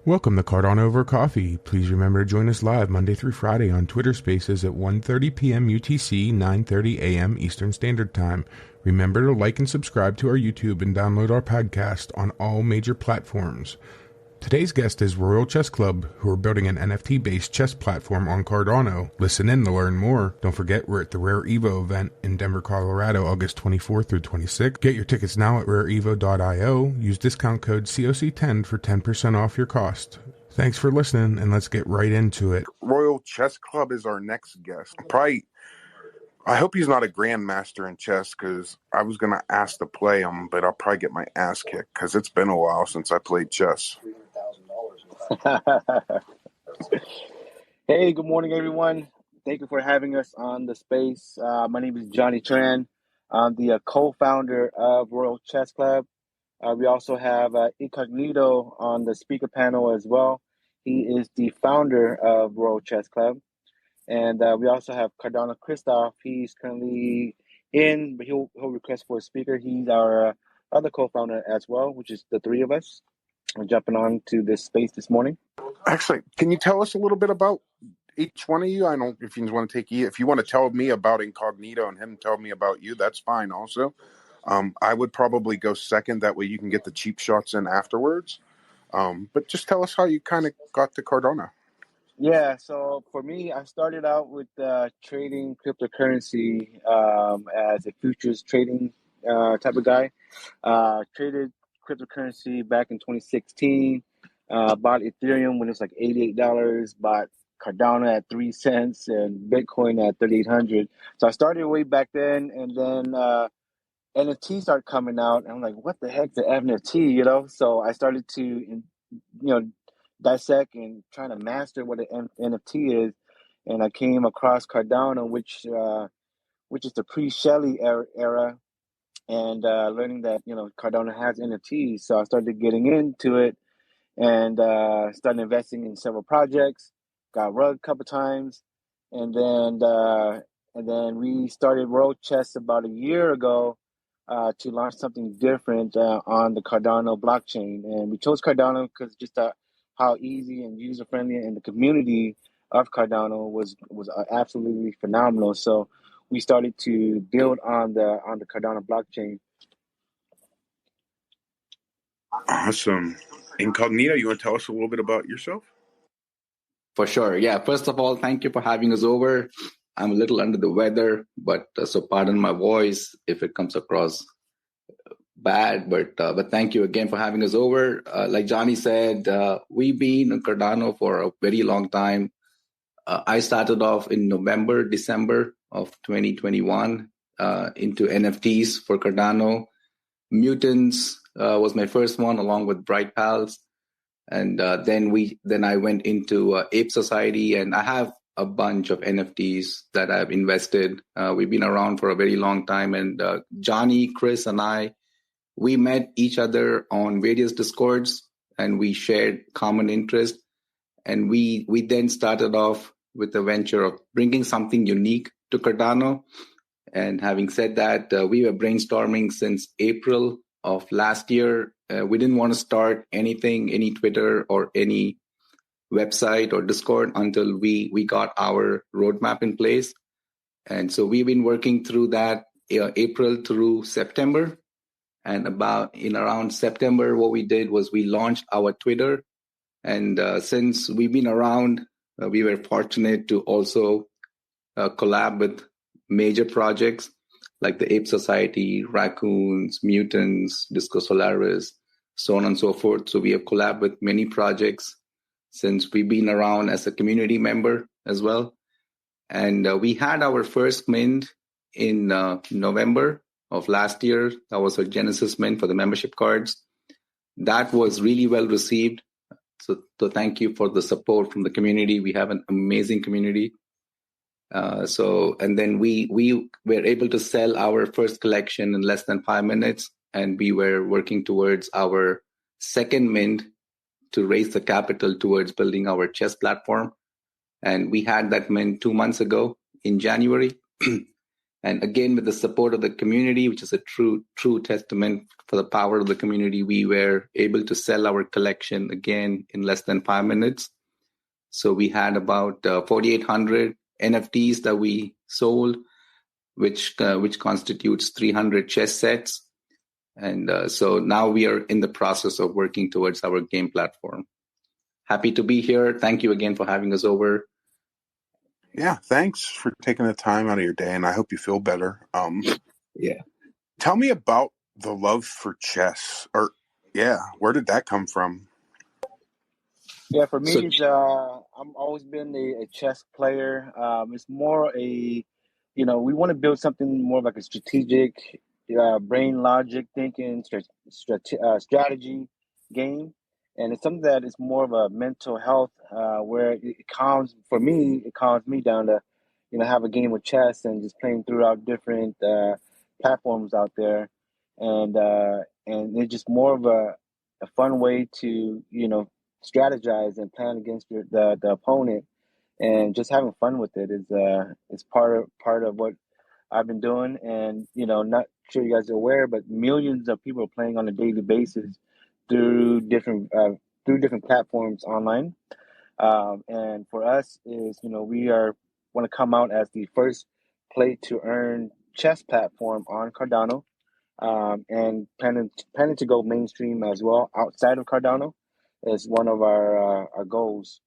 Welcome to Cardano Over Coffee. Please remember to join us live Monday through Friday on Twitter Spaces at 1:30 p.m. UTC, 9:30 a.m. Eastern Standard Time. Remember to like and subscribe to our YouTube and download our podcast on all major platforms. Today's guest is Royal Chess Club, who are building an NFT-based chess platform on Cardano. Listen in to learn more. Don't forget, we're at the Rare Evo event in Denver, Colorado, August 24th through 26th. Get your tickets now at rareevo.io. Use discount code COC10 for 10% off your cost. Thanks for listening, and let's get right into it. Royal Chess Club is our next guest. I hope he's not a Grandmaster in chess, because I was going to ask to play him, but I'll probably get my ass kicked, because it's been a while since I played chess. Hey, good morning, everyone. Thank you for having us on the space. My name is Johnny Tran. I'm the co-founder of Royal Chess Club. We also have Incognito on the speaker panel as well. He is the founder of Royal Chess Club. And we also have Cardano Christoph. He's currently in, but he'll request for a speaker. He's our other co-founder as well, which is the three of us. We're jumping on to this space this morning. Actually, can you tell us a little bit about each one of you? I don't, if you want to if you want to tell me about Incognito and him tell me about you, that's fine also. I would probably go second. That way you can get the cheap shots in afterwards. But just tell us how you kind of got to Cardano. Yeah, so for me, I started out with trading cryptocurrency as a futures trading type of guy. Traded cryptocurrency back in 2016. Bought Ethereum when it was like $88. Bought Cardano at 3 cents and Bitcoin at 3,800. So I started way back then, and then NFTs started coming out, and I'm like, what the heck's an NFT? You know? So I started to, dissect and trying to master what an NFT is, and I came across Cardano, which is the pre-Shelley era, and learning that Cardano has NFTs. So I started getting into it and started investing in several projects. Got rug a couple times, and then we started Royal Chess about a year ago to launch something different on the Cardano blockchain, and we chose Cardano because just how easy and user friendly, and the community of Cardano was absolutely phenomenal. So we started to build on the Cardano blockchain. Awesome. Incognito, you want to tell us a little bit about yourself? For sure. Yeah. First of all, thank you for having us over. I'm a little under the weather, but so pardon my voice if it comes across bad, but thank you again for having us over. Like Johnny said, we've been in Cardano for a very long time. I started off in December of 2021 into NFTs for Cardano. Mutants was my first one, along with Bright Pals, and then I went into Ape Society, and I have a bunch of NFTs that I've invested. We've been around for a very long time, and Johnny, Chris, and we met each other on various Discords, and we shared common interest. And we then started off with the venture of bringing something unique to Cardano. And having said that, we were brainstorming since April of last year. We didn't want to start anything, any Twitter or any website or Discord until we got our roadmap in place. And so we've been working through that April through September. And around September, what we did was we launched our Twitter. And since we've been around, we were fortunate to also collab with major projects like the Ape Society, Raccoons, Mutants, Disco Solaris, so on and so forth. So we have collabed with many projects since we've been around as a community member as well. And we had our first mint in November of last year. That was a Genesis mint for the membership cards. That was really well received. So thank you for the support from the community. We have an amazing community. And then we were able to sell our first collection in less than 5 minutes. And we were working towards our second mint to raise the capital towards building our chess platform. And we had that mint 2 months ago in January. And again, with the support of the community, which is a true testament for the power of the community, we were able to sell our collection again in less than 5 minutes. So we had about 4,800 NFTs that we sold, which constitutes 300 chess sets. And so now we are in the process of working towards our game platform. Happy to be here. Thank you again for having us over. Yeah, thanks for taking the time out of your day, and I hope you feel better. Yeah. Tell me about the love for chess, where did that come from? Yeah, for me, So it's I'm always been a chess player. It's more we want to build something more like a strategic, brain logic thinking, strategy game, and it's something that is more of a mental health, where it calms me down to, have a game of chess and just playing throughout different platforms out there, and it's just more of a fun way to strategize and plan against the opponent, and just having fun with it is part of what I've been doing. And not sure you guys are aware, but millions of people are playing on a daily basis through different platforms online. And for us is we want to come out as the first play to earn chess platform on Cardano, and planning to go mainstream as well outside of Cardano is one of our goals.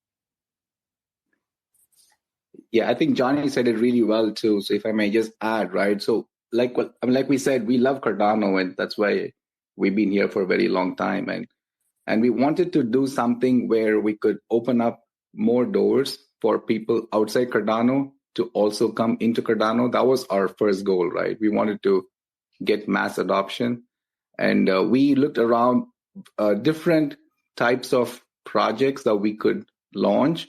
yeah, I think Johnny said it really well too. So if I may just add, right? So like we said, we love Cardano, and that's why we've been here for a very long time, and we wanted to do something where we could open up more doors for people outside Cardano to also come into Cardano. That was our first goal, right? We wanted to get mass adoption, and we looked around different types of projects that we could launch.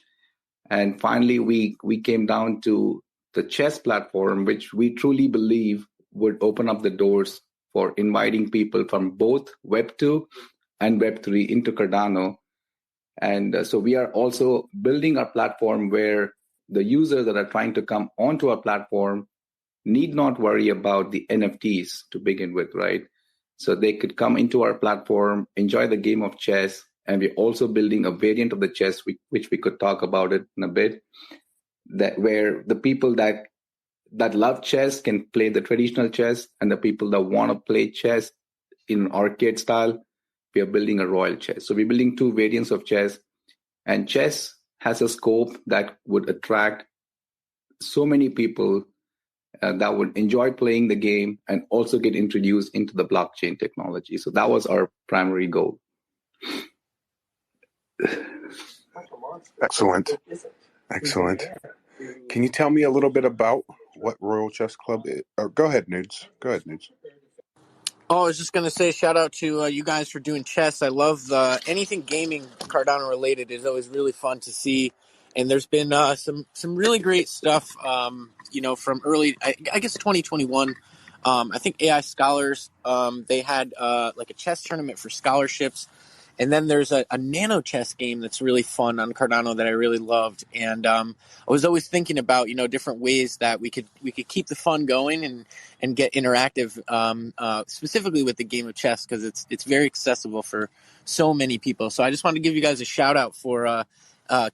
And finally, we came down to the chess platform, which we truly believe would open up the doors for inviting people from both Web 2 and Web 3 into Cardano. And so we are also building our platform where the users that are trying to come onto our platform need not worry about the NFTs to begin with, right? So they could come into our platform, enjoy the game of chess, and we're also building a variant of the chess, which we could talk about it in a bit, that where the people that love chess can play the traditional chess, and the people that want to play chess in arcade style, we are building a royal chess. So we're building two variants of chess, and chess has a scope that would attract so many people that would enjoy playing the game and also get introduced into the blockchain technology. So that was our primary goal. Excellent. Can you tell me a little bit about what Royal Chess Club is? Or go ahead, Nudes. Oh, I was just going to say shout out to you guys for doing chess. I love anything gaming Cardano related is always really fun to see. And there's been some really great stuff, from early, I guess 2021. I think AI Scholars, they had like a chess tournament for scholarships. And then there's a nano chess game that's really fun on Cardano that I really loved. And I was always thinking about, different ways that we could keep the fun going and get interactive, specifically with the game of chess, because it's very accessible for so many people. So I just wanted to give you guys a shout out for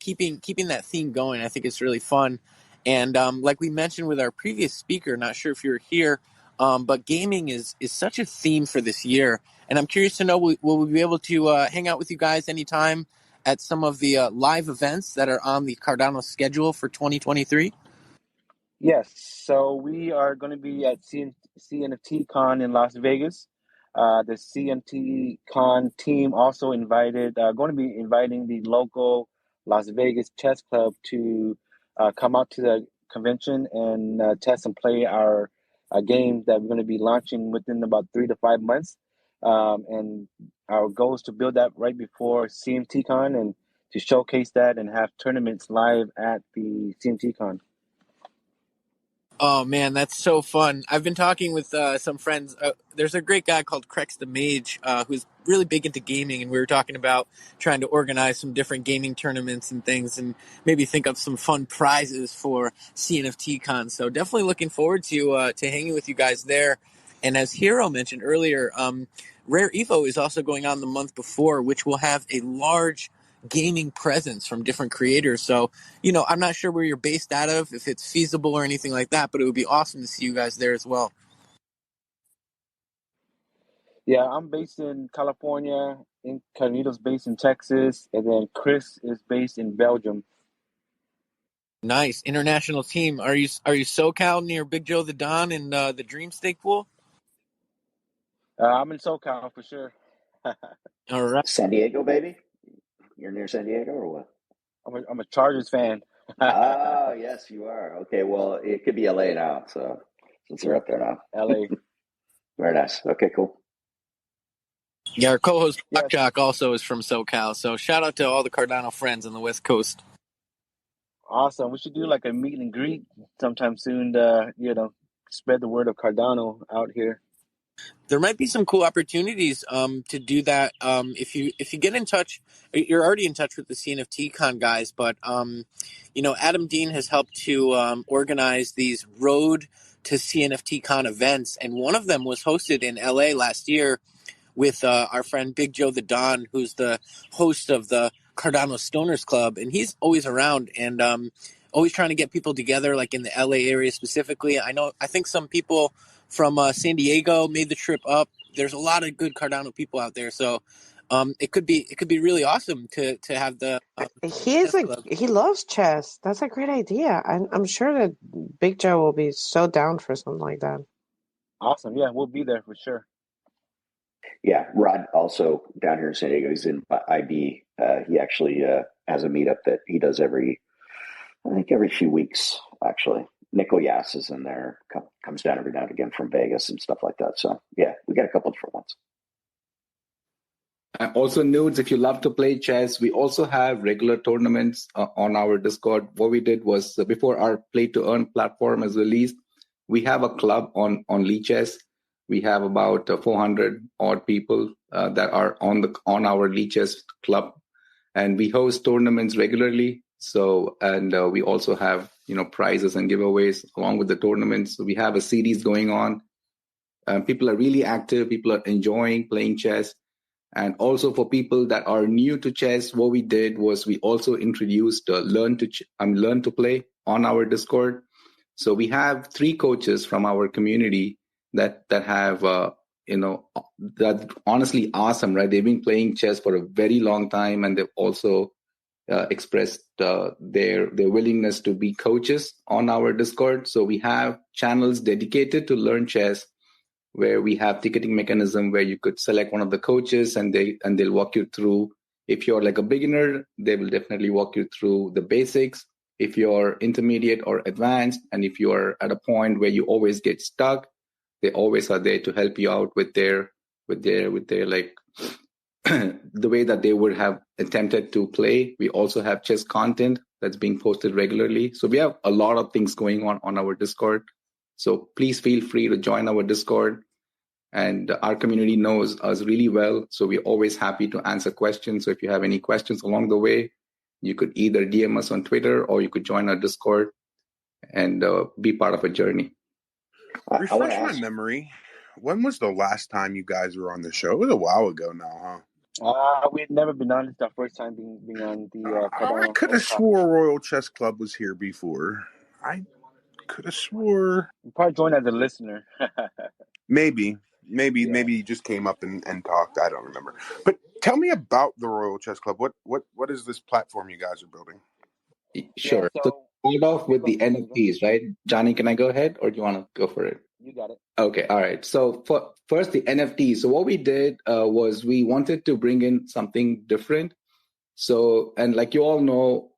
keeping that theme going. I think it's really fun. And like we mentioned with our previous speaker, not sure if you were here, but gaming is such a theme for this year. And I'm curious to know, will we be able to hang out with you guys anytime at some of the live events that are on the Cardano schedule for 2023? Yes, so we are going to be at CNFT Con in Las Vegas. The CNFT Con team also going to be inviting the local Las Vegas Chess Club to come out to the convention and test and play our game that we're going to be launching within about 3 to 5 months. And our goal is to build that right before CMT Con and to showcase that and have tournaments live at the CMT Con. Oh man, that's so fun! I've been talking with some friends. There's a great guy called Crex the Mage, who's really big into gaming, and we were talking about trying to organize some different gaming tournaments and things, and maybe think of some fun prizes for CNFT Con. So definitely looking forward to hanging with you guys there. And as Hero mentioned earlier, Rare Evo is also going on the month before, which will have a large gaming presence from different creators. So, I'm not sure where you're based out of, if it's feasible or anything like that, but it would be awesome to see you guys there as well. Yeah, I'm based in California. Incognito's based in Texas, and then Chris is based in Belgium. Nice international team. Are you SoCal near Big Joe the Don and the Dream Stake Pool? I'm in SoCal for sure. All right. San Diego, baby. You're near San Diego or what? I'm a Chargers fan. Oh, yes, you are. Okay, well, it could be LA now, so since you're up there now. LA. Very nice. Okay, cool. Yeah, our co-host Yes. Blackjock also is from SoCal, so shout out to all the Cardano friends on the West Coast. Awesome. We should do like a meet and greet sometime soon to, spread the word of Cardano out here. There might be some cool opportunities to do that. If you get in touch, you're already in touch with the CNFT Con guys, but Adam Dean has helped to organize these Road to CNFT Con events, and one of them was hosted in LA last year with our friend Big Joe the Don, who's the host of the Cardano Stoners Club, and he's always around and always trying to get people together, like in the LA area specifically. I think some people from San Diego made the trip up. There's a lot of good Cardano people out there, so it could be really awesome to have the. He loves chess. That's a great idea. I'm sure that Big Joe will be so down for something like that. Awesome. Yeah, we'll be there for sure. Yeah, Rod also down here in San Diego. He's in IB. He actually has a meetup that he does every few weeks, actually. Nickel Yass is in there, comes down every now and again from Vegas and stuff like that. So, yeah, we got a couple different ones. Also, Nudes, if you love to play chess, we also have regular tournaments on our Discord. What we did was, before our Play to Earn platform is released, we have a club on Lichess. We have about 400 odd people that are on our Lichess club, and we host tournaments regularly. So, and we also have prizes and giveaways along with the tournaments. So we have a series going on. People are really active. People are enjoying playing chess. And also for people that are new to chess, what we did was we also introduced Learn to Play on our Discord. So we have 3 coaches from our community that have that honestly awesome, right? They've been playing chess for a very long time, and they've also expressed their willingness to be coaches on our Discord. So we have channels dedicated to learn chess, where we have ticketing mechanism where you could select one of the coaches and they'll walk you through. If you're like a beginner, they will definitely walk you through the basics. If you're intermediate or advanced, and if you're at a point where you always get stuck, they always are there to help you out with their like the way that they would have attempted to play. We also have chess content that's being posted regularly. So we have a lot of things going on our Discord. So please feel free to join our Discord. And our community knows us really well. So we're always happy to answer questions. So if you have any questions along the way, you could either DM us on Twitter or you could join our Discord and be part of a journey. Refresh my memory. When was the last time you guys were on the show? It was a while ago now, huh? We've never been on. It's our first time being on the Cardano. I could have swore Royal Chess Club was here before. I could have swore. You probably joined as a listener. Maybe you just came up and talked. I don't remember. But tell me about the Royal Chess Club. What is this platform you guys are building? Sure. Yeah, so start off with the NFTs, right? Johnny, can I go ahead or do you want to go for it? You got it. Okay. All right. So first, the NFTs. So what we did was we wanted to bring in something different. So, and like you all know,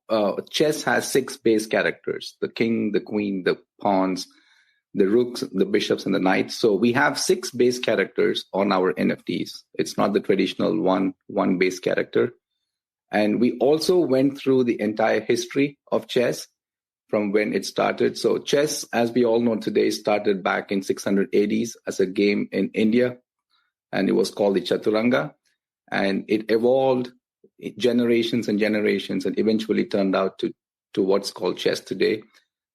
chess has 6 base characters: the king, the queen, the pawns, the rooks, the bishops, and the knights. So we have 6 base characters on our NFTs. It's not the traditional one base character. And we also went through the entire history of chess from when it started. So chess, as we all know today, started back in 680s as a game in India, and it was called the Chaturanga. and it evolved generations and generations, and eventually turned out to what's called chess today.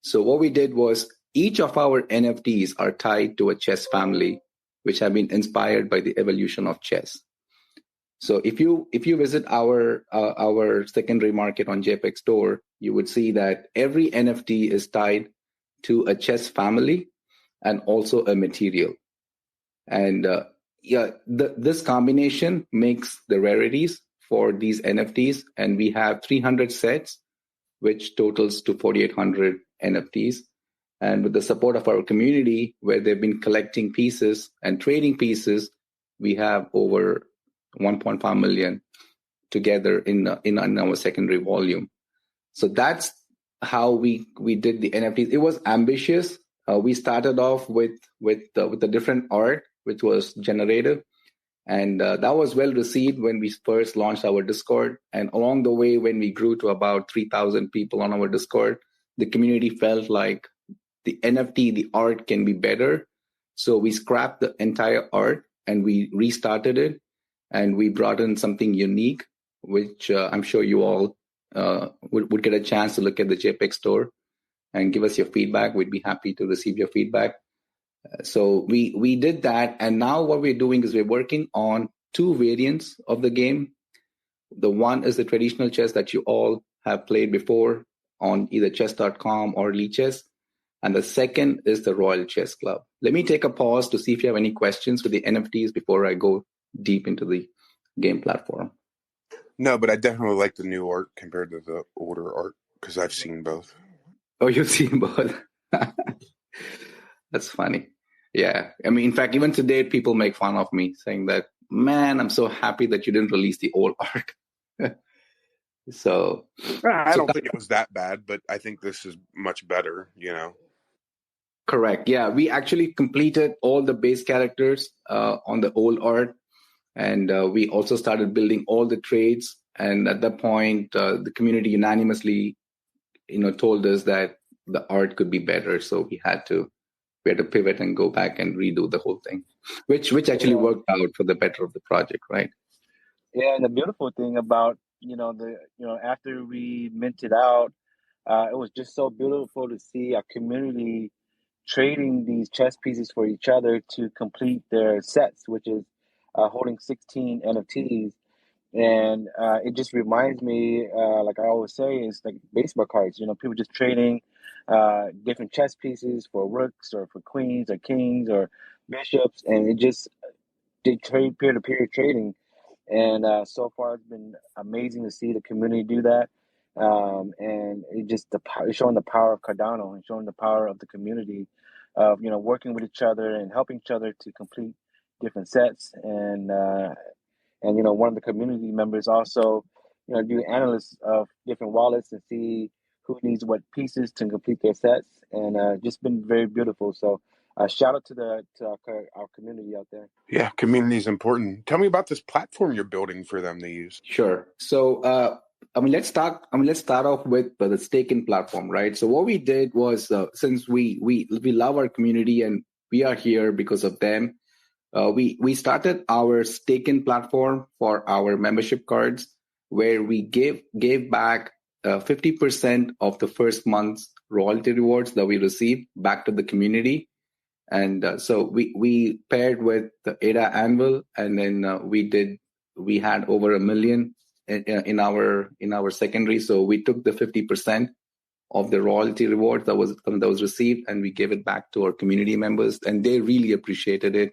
So what we did was each of our NFTs are tied to a chess family, which have been inspired by the evolution of chess. So if you visit our secondary market on JPEG Store, you would see that every NFT is tied to a chess family and also a material. And this combination makes the rarities for these NFTs, and we have 300 sets, which totals to 4,800 NFTs. And with the support of our community, where they've been collecting pieces and trading pieces, we have over 1.5 million together in our secondary volume. So that's how we did the NFTs. It was ambitious. We started off with a different art, which was generative, and that was well received when we first launched our Discord. And along the way, when we grew to about 3,000 people on our Discord, the community felt like the NFT, the art can be better. So we scrapped the entire art and we restarted it, and we brought in something unique, which I'm sure you all would get a chance to look at the JPEG Store and give us your feedback. We'd be happy to receive your feedback. So we did that, and now what we're doing is we're working on two variants of the game. The one is the traditional chess that you all have played before on either chess.com or Lichess, and the second is the Royal Chess Club. Let me take a pause to see if you have any questions with the NFTs before I go deep into the game platform. No, but I definitely like the new art compared to the older art because I've seen both. Oh, you've seen both. That's funny. Yeah. I mean, in fact, even today, people make fun of me saying that, man, I'm so happy that you didn't release the old art. I don't think it was that bad, but I think this is much better, Correct. Yeah. We actually completed all the base characters on the old art. And we also started building all the trades. And at that point, the community unanimously, told us that the art could be better. So we had to pivot and go back and redo the whole thing, which actually worked out for the better of the project, right? Yeah, and the beautiful thing about after we minted out, it was just so beautiful to see our community trading these chess pieces for each other to complete their sets, which is holding 16 NFTs. And it just reminds me, like I always say, it's like baseball cards. People just trading different chess pieces for rooks or for queens or kings or bishops, and they trade peer-to-peer trading. And so far, it's been amazing to see the community do that. And it's showing the power of Cardano and showing the power of the community of working with each other and helping each other to complete different sets. And one of the community members also do analysis of different wallets and see who needs what pieces to complete their sets, and just been very beautiful. So shout out to our community out there. Yeah, community is important. Tell me about this platform you're building for them to use. Sure. So let's start off with the staking platform, right? So what we did was, since we love our community and we are here because of them, we started our staking platform for our membership cards, where we gave back 50% of the first month's royalty rewards that we received back to the community. And so we paired with the ADA Anvil, and then we had over 1 million in our secondary. So we took the 50% of the royalty reward that was received, and we gave it back to our community members, and they really appreciated it.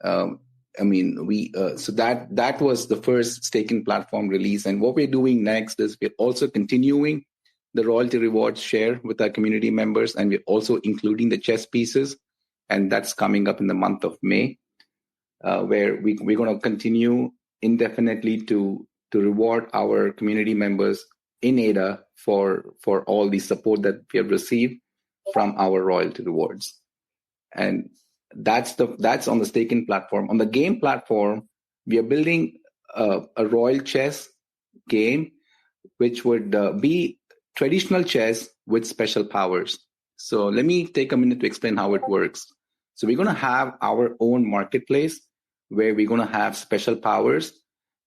So that was the first staking platform release. And what we're doing next is we're also continuing the royalty rewards share with our community members, and we're also including the chess pieces. And that's coming up in the month of May, where we're going to continue indefinitely to reward our community members in ADA for all the support that we have received from our royalty rewards. And that's on the staking platform. On the game platform, we are building a royal chess game, which would be traditional chess with special powers. So let me take a minute to explain how it works. So we're going to have our own marketplace where we're going to have special powers.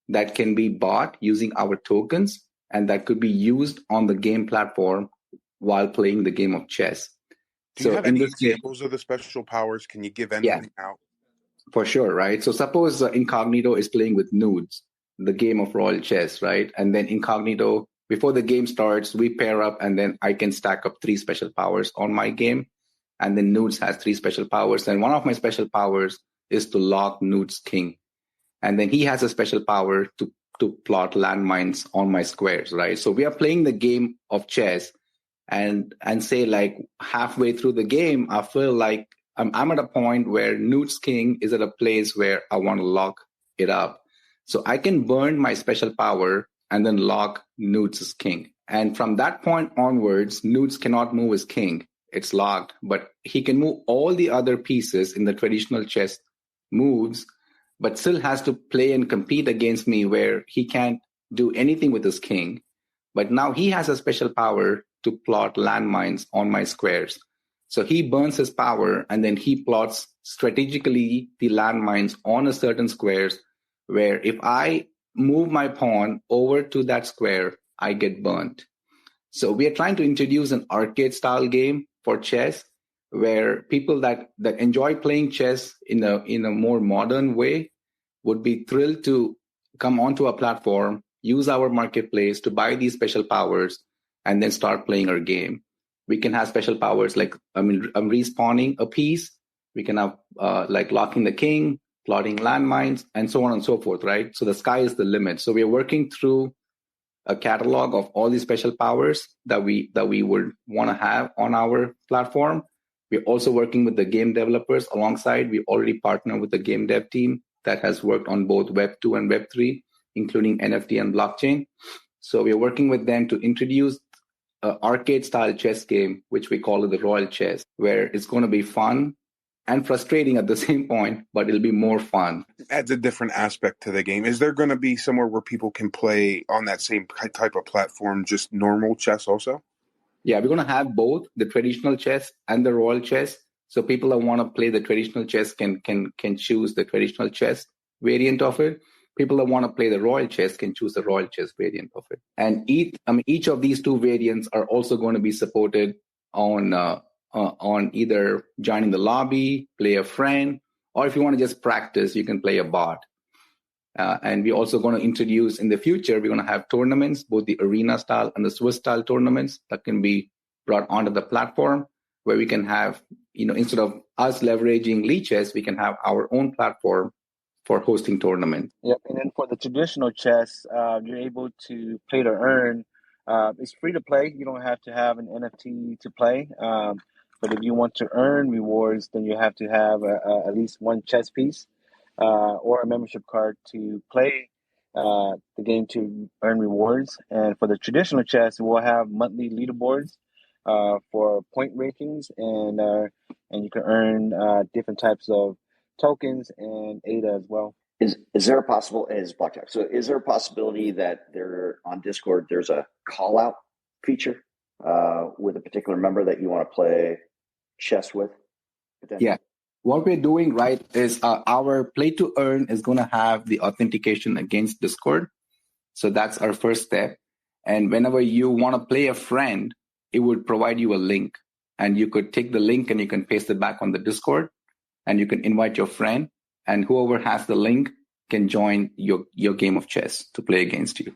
that can be bought using our tokens, and that could be used on the game platform while playing the game of chess. Do you So have in any this game, examples of the special powers? Can you give yeah, anything out? for sure, right? So suppose Incognito is playing with Nudes, the game of royal chess, right? And then Incognito, before the game starts, we pair up, and then I can stack up 3 special powers on my game. And then Nudes has 3 special powers. And one of my special powers is to lock Nudes king. And then he has a special power to plot landmines on my squares, right? So we are playing the game of chess, and say like halfway through the game, I feel like I'm at a point where Nude's king is at a place where I want to lock it up. So I can burn my special power and then lock Nude's king. And from that point onwards, Nudes cannot move his king. It's locked, but he can move all the other pieces in the traditional chess moves, but still has to play and compete against me where he can't do anything with his king. But now he has a special power to plot landmines on my squares. So he burns his power, and then he plots strategically the landmines on a certain squares where if I move my pawn over to that square, I get burnt. So we are trying to introduce an arcade style game for chess where people that enjoy playing chess in a more modern way would be thrilled to come onto a platform, use our marketplace to buy these special powers, and then start playing our game. We can have special powers like, I'm respawning a piece. We can have like locking the king, plotting landmines, and so on and so forth, right? So the sky is the limit. So we are working through a catalog of all these special powers that we would want to have on our platform. We're also working with the game developers alongside. We already partner with the game dev team that has worked on both Web 2 and Web 3, including NFT and blockchain. So we're working with them to introduce an arcade-style chess game, which we call it the Royal Chess, where it's going to be fun and frustrating at the same point, but it'll be more fun. Adds a different aspect to the game. Is there going to be somewhere where people can play on that same type of platform, just normal chess also? Yeah, we're going to have both the traditional chess and the royal chess. So people that want to play the traditional chess can choose the traditional chess variant of it. People that want to play the royal chess can choose the royal chess variant of it. And each of these 2 variants are also going to be supported on either joining the lobby, play a friend, or if you want to just practice, you can play a bot. And we're also going to introduce in the future, we're going to have tournaments, both the arena style and the Swiss style tournaments that can be brought onto the platform where we can have, instead of us leveraging Lichess, we can have our own platform for hosting tournaments. Yep. And then for the traditional chess, you're able to play to earn. It's free to play. You don't have to have an NFT to play. But if you want to earn rewards, then you have to have at least one chess piece or a membership card to play the game to earn rewards. And for the traditional chess, we'll have monthly leaderboards for point rankings, and you can earn different types of tokens and ADA as well. Is there a possibility that there on Discord there's a call out feature with a particular member that you want to play chess with? Yeah. What we're doing, right, is our play to earn is going to have the authentication against Discord. So that's our first step. And whenever you want to play a friend, it would provide you a link. And you could take the link and you can paste it back on the Discord. And you can invite your friend. And whoever has the link can join your game of chess to play against you.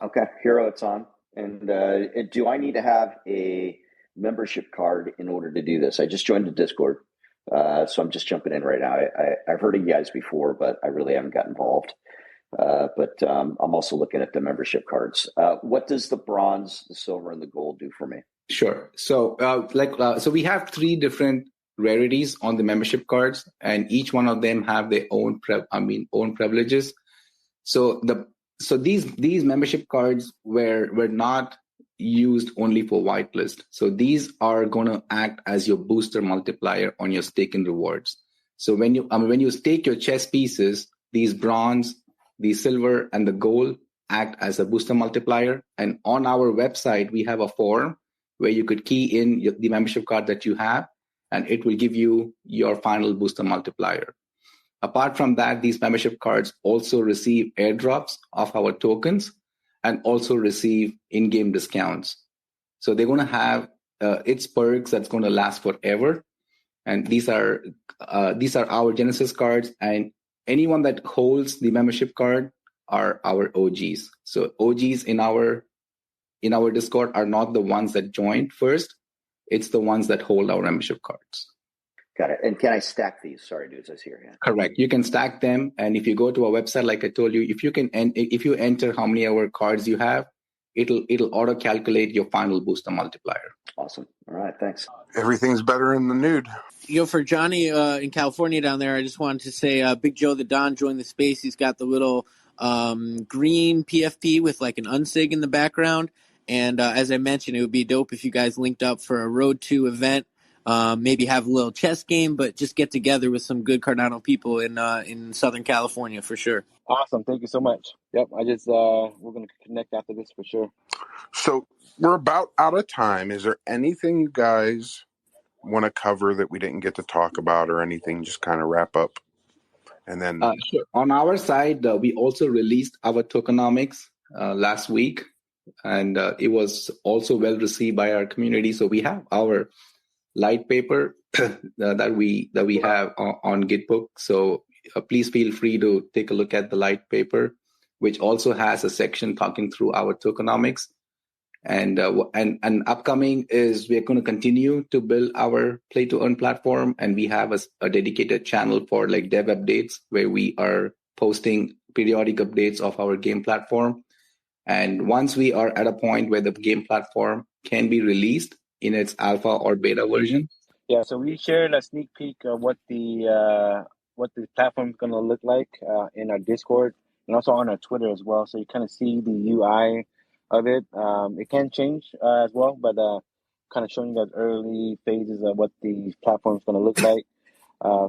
Okay, Hero, it's on. And do I need to have a membership card in order to do this? I just joined the Discord. So I'm just jumping in right now. I've heard of you guys before, but I really haven't got involved. But I'm also looking at the membership cards. What does the bronze, the silver, and the gold do for me? Sure. So so we have 3 different rarities on the membership cards, and each one of them have their own privileges. So these membership cards were not used only for whitelist. So these are going to act as your booster multiplier on your stake and rewards. So when you stake your chess pieces, these bronze, the silver, and the gold act as a booster multiplier. And on our website, we have a form where you could key in the membership card that you have, and it will give you your final booster multiplier. Apart from that, these membership cards also receive airdrops of our tokens and also receive in-game discounts. So they're going to have its perks that's going to last forever. And these are our Genesis cards, and anyone that holds the membership card are our OGs. So OGs in our Discord are not the ones that joined first. It's the ones that hold our membership cards. Got it. And can I stack these? Sorry, dudes, I see here. Yeah. Correct. You can stack them, and if you go to our website, like I told you, if you enter how many our cards you have, it'll auto calculate your final booster multiplier. Awesome. All right, thanks. Everything's better in the nude. For Johnny in California down there, I just wanted to say Big Joe the Don joined the space. He's got the little green PFP with like an unsig in the background. And as I mentioned, it would be dope if you guys linked up for a Road 2 event. Maybe have a little chess game, but just get together with some good Cardano people in Southern California for sure. Awesome. Thank you so much. Yep. We're going to connect after this for sure. So we're about out of time. Is there anything you guys want to cover that we didn't get to talk about, or anything? Just kind of wrap up. And then sure. On our side, we also released our tokenomics last week, and it was also well received by our community. So we have our light paper that we have on Gitbook. So please feel free to take a look at the light paper, which also has a section talking through our tokenomics. And upcoming is we're going to continue to build our play to earn platform, and we have a dedicated channel for like dev updates where we are posting periodic updates of our game platform. And once we are at a point where the game platform can be released in its alpha or beta version. Yeah, so we shared a sneak peek of what the platform is going to look like in our Discord and also on our Twitter as well. So you kind of see the UI of it. It can change as well, but kind of showing you guys early phases of what the platform is going to look like.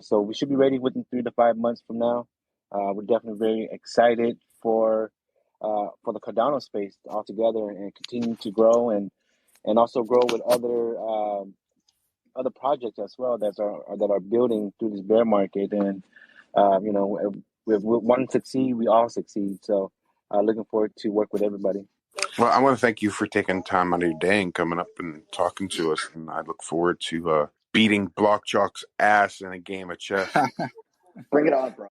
So we should be ready within 3 to 5 months from now. We're definitely very excited for the Cardano space altogether and continue to grow and also grow with other projects as well that are building through this bear market. And if one succeed, we all succeed. So looking forward to work with everybody. Well, I want to thank you for taking time out of your day and coming up and talking to us. And I look forward to beating Blockjock's ass in a game of chess. Bring it on, bro.